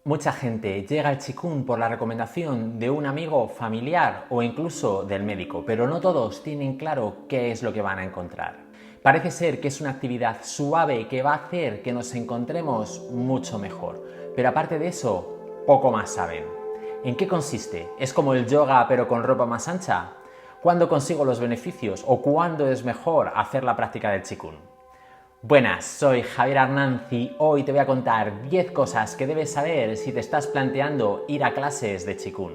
Mucha gente llega al Qigong por la recomendación de un amigo, familiar o incluso del médico, pero no todos tienen claro qué es lo que van a encontrar. Parece ser que es una actividad suave que va a hacer que nos encontremos mucho mejor, pero aparte de eso, poco más saben. ¿En qué consiste? ¿Es como el yoga pero con ropa más ancha? ¿Cuándo consigo los beneficios o cuándo es mejor hacer la práctica del Qigong? Buenas, soy Javier Arnanz y hoy te voy a contar 10 cosas que debes saber si te estás planteando ir a clases de Qigong.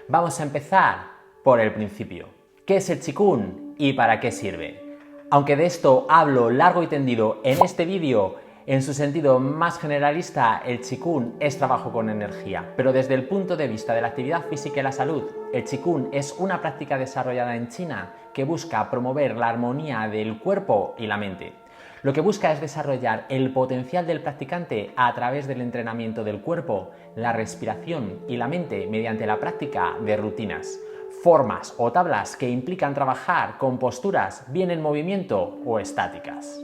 Vamos a empezar por el principio. ¿Qué es el Qigong y para qué sirve? Aunque de esto hablo largo y tendido en este vídeo, en su sentido más generalista, el Qigong es trabajo con energía, pero desde el punto de vista de la actividad física y la salud, el Qigong es una práctica desarrollada en China que busca promover la armonía del cuerpo y la mente. Lo que busca es desarrollar el potencial del practicante a través del entrenamiento del cuerpo, la respiración y la mente mediante la práctica de rutinas, formas o tablas que implican trabajar con posturas bien en movimiento o estáticas.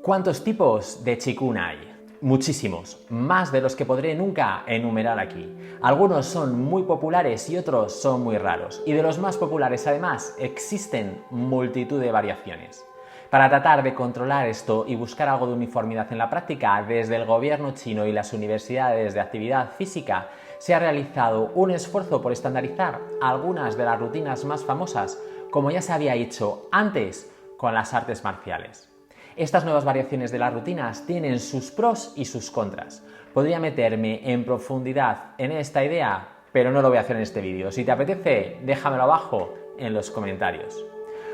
¿Cuántos tipos de Qigong hay? Muchísimos, más de los que podré nunca enumerar aquí. Algunos son muy populares y otros son muy raros, y de los más populares además existen multitud de variaciones. Para tratar de controlar esto y buscar algo de uniformidad en la práctica, desde el gobierno chino y las universidades de actividad física se ha realizado un esfuerzo por estandarizar algunas de las rutinas más famosas, como ya se había hecho antes con las artes marciales. Estas nuevas variaciones de las rutinas tienen sus pros y sus contras. Podría meterme en profundidad en esta idea, pero no lo voy a hacer en este vídeo. Si te apetece, déjamelo abajo en los comentarios.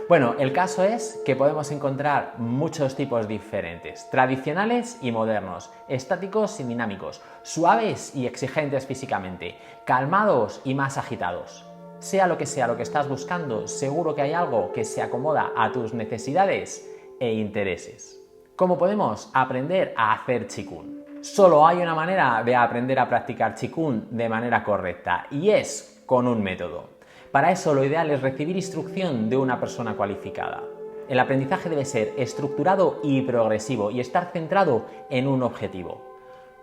Bueno, el caso es que podemos encontrar muchos tipos diferentes, tradicionales y modernos, estáticos y dinámicos, suaves y exigentes físicamente, calmados y más agitados. Sea lo que estás buscando, seguro que hay algo que se acomoda a tus necesidades e intereses. ¿Cómo podemos aprender a hacer Qigong? Solo hay una manera de aprender a practicar Qigong de manera correcta y es con un método. Para eso lo ideal es recibir instrucción de una persona cualificada. El aprendizaje debe ser estructurado y progresivo y estar centrado en un objetivo.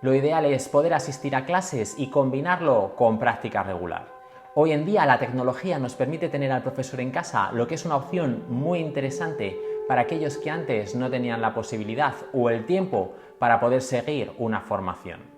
Lo ideal es poder asistir a clases y combinarlo con práctica regular. Hoy en día la tecnología nos permite tener al profesor en casa, lo que es una opción muy interesante para aquellos que antes no tenían la posibilidad o el tiempo para poder seguir una formación.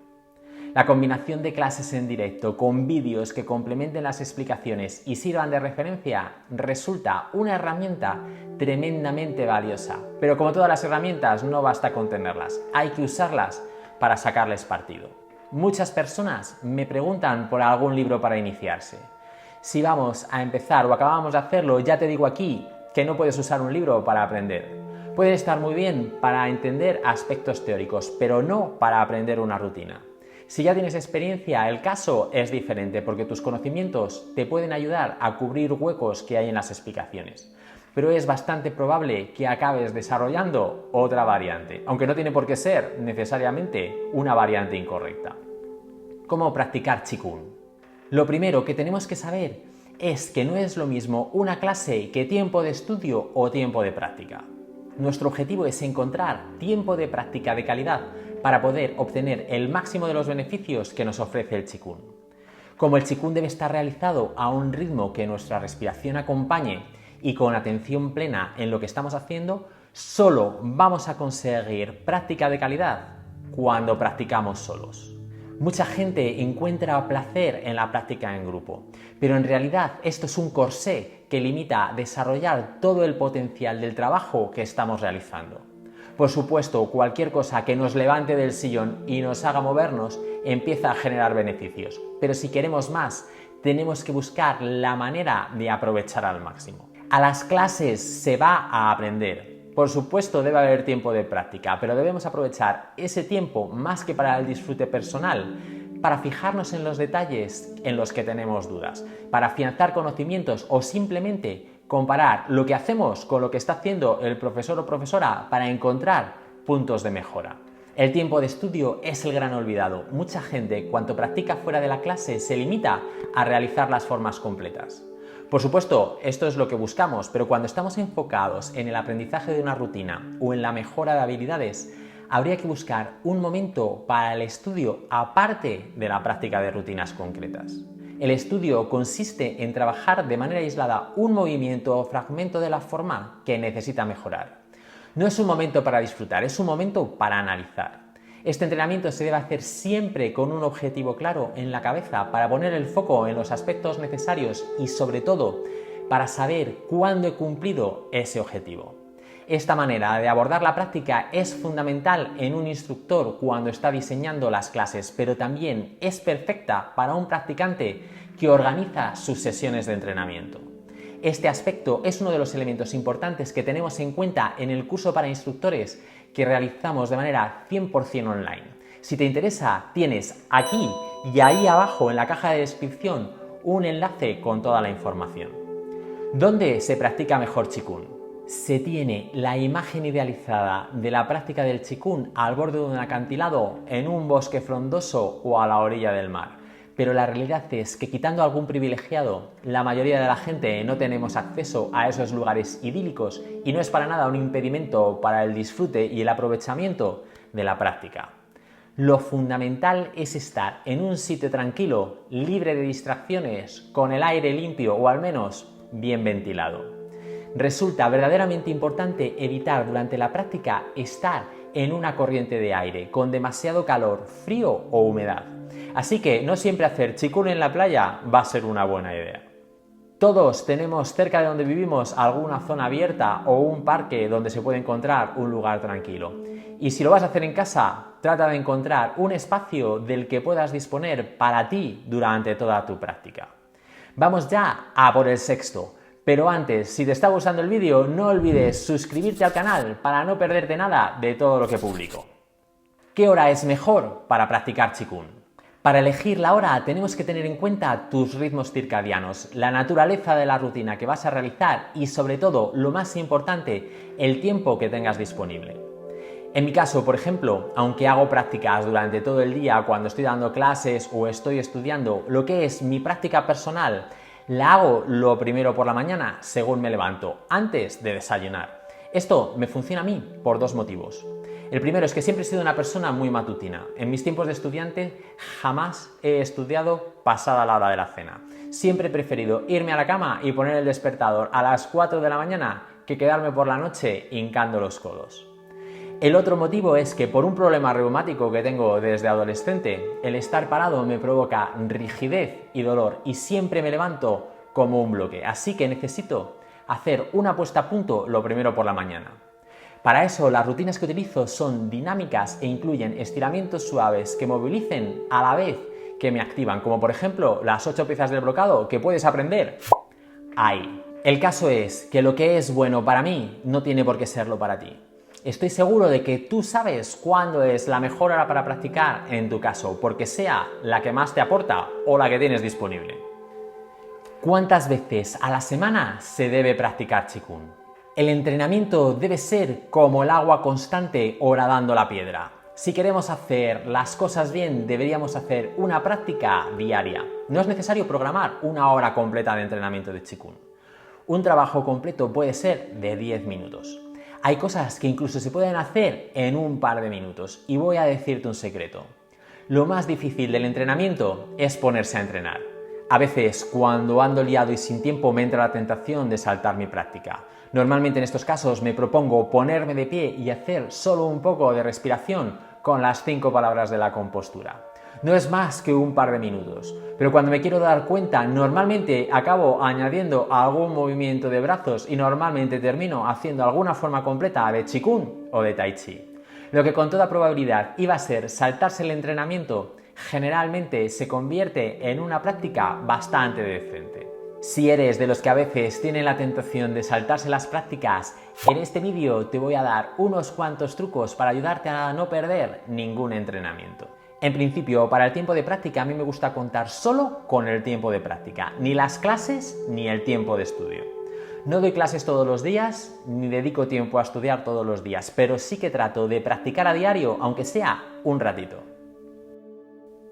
La combinación de clases en directo con vídeos que complementen las explicaciones y sirvan de referencia resulta una herramienta tremendamente valiosa. Pero como todas las herramientas, no basta con tenerlas, hay que usarlas para sacarles partido. Muchas personas me preguntan por algún libro para iniciarse. Si vamos a empezar o acabamos de hacerlo, ya te digo aquí que no puedes usar un libro para aprender. Pueden estar muy bien para entender aspectos teóricos, pero no para aprender una rutina. Si ya tienes experiencia, el caso es diferente porque tus conocimientos te pueden ayudar a cubrir huecos que hay en las explicaciones. Pero es bastante probable que acabes desarrollando otra variante, aunque no tiene por qué ser necesariamente una variante incorrecta. ¿Cómo practicar Qigong? Lo primero que tenemos que saber es que no es lo mismo una clase que tiempo de estudio o tiempo de práctica. Nuestro objetivo es encontrar tiempo de práctica de calidad para poder obtener el máximo de los beneficios que nos ofrece el Qigong. Como el Qigong debe estar realizado a un ritmo que nuestra respiración acompañe y con atención plena en lo que estamos haciendo, solo vamos a conseguir práctica de calidad cuando practicamos solos. Mucha gente encuentra placer en la práctica en grupo, pero en realidad esto es un corsé que limita desarrollar todo el potencial del trabajo que estamos realizando. Por supuesto, cualquier cosa que nos levante del sillón y nos haga movernos empieza a generar beneficios, pero si queremos más, tenemos que buscar la manera de aprovechar al máximo. A las clases se va a aprender. Por supuesto, debe haber tiempo de práctica, pero debemos aprovechar ese tiempo más que para el disfrute personal, para fijarnos en los detalles en los que tenemos dudas, para afianzar conocimientos o simplemente comparar lo que hacemos con lo que está haciendo el profesor o profesora para encontrar puntos de mejora. El tiempo de estudio es el gran olvidado. Mucha gente, cuando practica fuera de la clase, se limita a realizar las formas completas. Por supuesto, esto es lo que buscamos, pero cuando estamos enfocados en el aprendizaje de una rutina o en la mejora de habilidades, habría que buscar un momento para el estudio aparte de la práctica de rutinas concretas. El estudio consiste en trabajar de manera aislada un movimiento o fragmento de la forma que necesita mejorar. No es un momento para disfrutar, es un momento para analizar. Este entrenamiento se debe hacer siempre con un objetivo claro en la cabeza para poner el foco en los aspectos necesarios y, sobre todo, para saber cuándo he cumplido ese objetivo. Esta manera de abordar la práctica es fundamental en un instructor cuando está diseñando las clases, pero también es perfecta para un practicante que organiza sus sesiones de entrenamiento. Este aspecto es uno de los elementos importantes que tenemos en cuenta en el curso para instructores que realizamos de manera 100% online. Si te interesa, tienes aquí y ahí abajo en la caja de descripción un enlace con toda la información. ¿Dónde se practica mejor Qigong? Se tiene la imagen idealizada de la práctica del Qigong al borde de un acantilado, en un bosque frondoso o a la orilla del mar. Pero la realidad es que, quitando algún privilegiado, la mayoría de la gente no tenemos acceso a esos lugares idílicos y no es para nada un impedimento para el disfrute y el aprovechamiento de la práctica. Lo fundamental es estar en un sitio tranquilo, libre de distracciones, con el aire limpio o al menos bien ventilado. Resulta verdaderamente importante evitar durante la práctica estar en una corriente de aire con demasiado calor, frío o humedad. Así que no siempre hacer Qigong en la playa va a ser una buena idea. Todos tenemos cerca de donde vivimos alguna zona abierta o un parque donde se puede encontrar un lugar tranquilo. Y si lo vas a hacer en casa, trata de encontrar un espacio del que puedas disponer para ti durante toda tu práctica. Vamos ya a por el sexto. Pero antes, si te está gustando el vídeo, no olvides suscribirte al canal para no perderte nada de todo lo que publico. ¿Qué hora es mejor para practicar Qigong? Para elegir la hora tenemos que tener en cuenta tus ritmos circadianos, la naturaleza de la rutina que vas a realizar y, sobre todo, lo más importante, el tiempo que tengas disponible. En mi caso, por ejemplo, aunque hago prácticas durante todo el día cuando estoy dando clases o estoy estudiando, lo que es mi práctica personal la hago lo primero por la mañana según me levanto, antes de desayunar. Esto me funciona a mí por dos motivos. El primero es que siempre he sido una persona muy matutina. En mis tiempos de estudiante jamás he estudiado pasada la hora de la cena. Siempre he preferido irme a la cama y poner el despertador a las 4 de la mañana que quedarme por la noche hincando los codos. El otro motivo es que por un problema reumático que tengo desde adolescente, el estar parado me provoca rigidez y dolor y siempre me levanto como un bloque. Así que necesito hacer una puesta a punto lo primero por la mañana. Para eso, las rutinas que utilizo son dinámicas e incluyen estiramientos suaves que movilicen a la vez que me activan, como por ejemplo las 8 piezas del blocado que puedes aprender ahí. El caso es que lo que es bueno para mí no tiene por qué serlo para ti. Estoy seguro de que tú sabes cuándo es la mejor hora para practicar en tu caso, porque sea la que más te aporta o la que tienes disponible. ¿Cuántas veces a la semana se debe practicar Qigong? El entrenamiento debe ser como el agua constante horadando la piedra. Si queremos hacer las cosas bien, deberíamos hacer una práctica diaria. No es necesario programar una hora completa de entrenamiento de Qigong. Un trabajo completo puede ser de 10 minutos. Hay cosas que incluso se pueden hacer en un par de minutos y voy a decirte un secreto. Lo más difícil del entrenamiento es ponerse a entrenar. A veces, cuando ando liado y sin tiempo, me entra la tentación de saltar mi práctica. Normalmente en estos casos me propongo ponerme de pie y hacer solo un poco de respiración con las 5 palabras de la compostura. No es más que un par de minutos, pero cuando me quiero dar cuenta, normalmente acabo añadiendo algún movimiento de brazos y normalmente termino haciendo alguna forma completa de Qigong o de Tai Chi. Lo que con toda probabilidad iba a ser saltarse el entrenamiento, generalmente se convierte en una práctica bastante decente. Si eres de los que a veces tienen la tentación de saltarse las prácticas, en este vídeo te voy a dar unos cuantos trucos para ayudarte a no perder ningún entrenamiento. En principio, para el tiempo de práctica a mí me gusta contar solo con el tiempo de práctica, ni las clases ni el tiempo de estudio. No doy clases todos los días, ni dedico tiempo a estudiar todos los días, pero sí que trato de practicar a diario, aunque sea un ratito.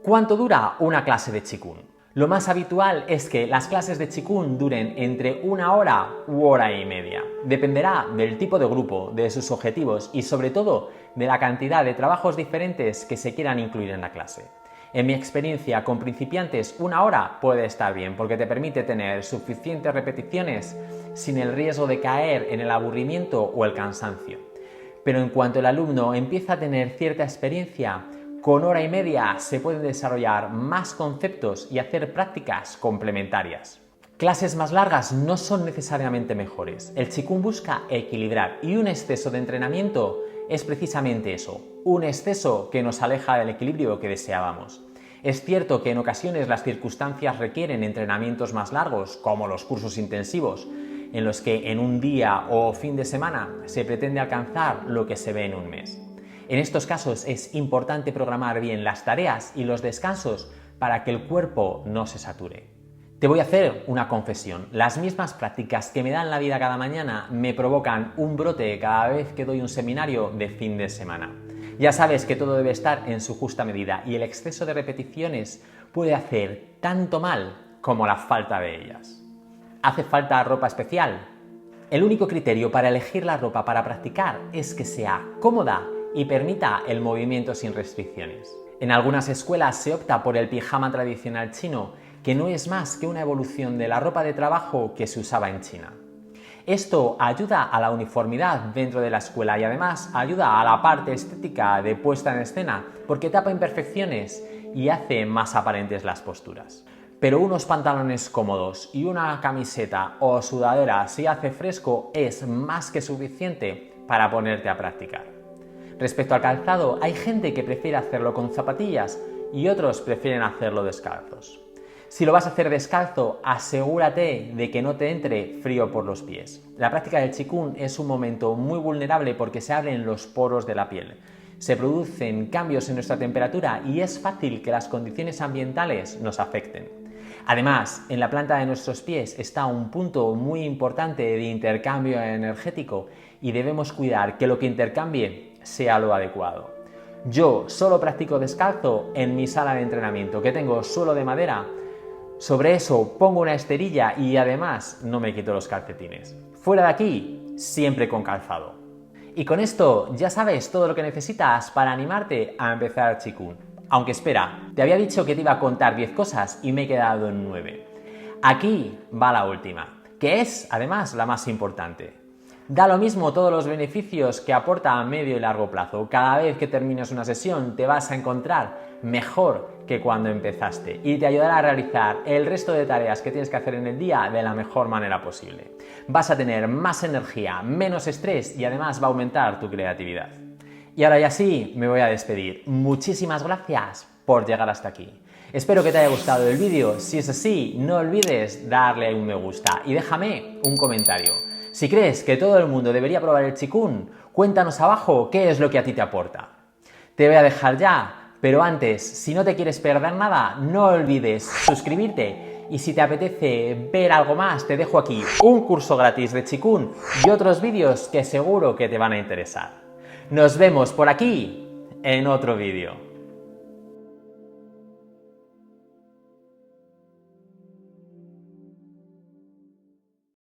¿Cuánto dura una clase de Qigong? Lo más habitual es que las clases de Qigong duren entre 1 hora u hora y media. Dependerá del tipo de grupo, de sus objetivos y sobre todo de la cantidad de trabajos diferentes que se quieran incluir en la clase. En mi experiencia con principiantes, 1 hora puede estar bien porque te permite tener suficientes repeticiones sin el riesgo de caer en el aburrimiento o el cansancio. Pero en cuanto el alumno empieza a tener cierta experiencia, con hora y media se pueden desarrollar más conceptos y hacer prácticas complementarias. Clases más largas no son necesariamente mejores. El Qigong busca equilibrar y un exceso de entrenamiento es precisamente eso, un exceso que nos aleja del equilibrio que deseábamos. Es cierto que en ocasiones las circunstancias requieren entrenamientos más largos, como los cursos intensivos, en los que en un día o fin de semana se pretende alcanzar lo que se ve en un mes. En estos casos es importante programar bien las tareas y los descansos para que el cuerpo no se sature. Te voy a hacer una confesión. Las mismas prácticas que me dan la vida cada mañana me provocan un brote cada vez que doy un seminario de fin de semana. Ya sabes que todo debe estar en su justa medida y el exceso de repeticiones puede hacer tanto mal como la falta de ellas. ¿Hace falta ropa especial? El único criterio para elegir la ropa para practicar es que sea cómoda y permita el movimiento sin restricciones. En algunas escuelas se opta por el pijama tradicional chino, que no es más que una evolución de la ropa de trabajo que se usaba en China. Esto ayuda a la uniformidad dentro de la escuela y además ayuda a la parte estética de puesta en escena porque tapa imperfecciones y hace más aparentes las posturas. Pero unos pantalones cómodos y una camiseta o sudadera si hace fresco es más que suficiente para ponerte a practicar. Respecto al calzado, hay gente que prefiere hacerlo con zapatillas y otros prefieren hacerlo descalzos. Si lo vas a hacer descalzo, asegúrate de que no te entre frío por los pies. La práctica del Qigong es un momento muy vulnerable porque se abren los poros de la piel. Se producen cambios en nuestra temperatura y es fácil que las condiciones ambientales nos afecten. Además, en la planta de nuestros pies está un punto muy importante de intercambio energético y debemos cuidar que lo que intercambie sea lo adecuado. Yo solo practico descalzo en mi sala de entrenamiento, que tengo suelo de madera. Sobre eso pongo una esterilla y además no me quito los calcetines. Fuera de aquí, siempre con calzado. Y con esto ya sabes todo lo que necesitas para animarte a empezar Qigong. Aunque espera, te había dicho que te iba a contar 10 cosas y me he quedado en 9. Aquí va la última, que es además la más importante. Da lo mismo todos los beneficios que aporta a medio y largo plazo. Cada vez que termines una sesión te vas a encontrar mejor que cuando empezaste y te ayudará a realizar el resto de tareas que tienes que hacer en el día de la mejor manera posible. Vas a tener más energía, menos estrés y además va a aumentar tu creatividad. Y ahora ya sí, me voy a despedir. Muchísimas gracias por llegar hasta aquí. Espero que te haya gustado el vídeo. Si es así, no olvides darle un me gusta y déjame un comentario. Si crees que todo el mundo debería probar el Qigong, cuéntanos abajo qué es lo que a ti te aporta. Te voy a dejar ya, pero antes, si no te quieres perder nada, no olvides suscribirte y si te apetece ver algo más, te dejo aquí un curso gratis de Qigong y otros vídeos que seguro que te van a interesar. Nos vemos por aquí en otro vídeo.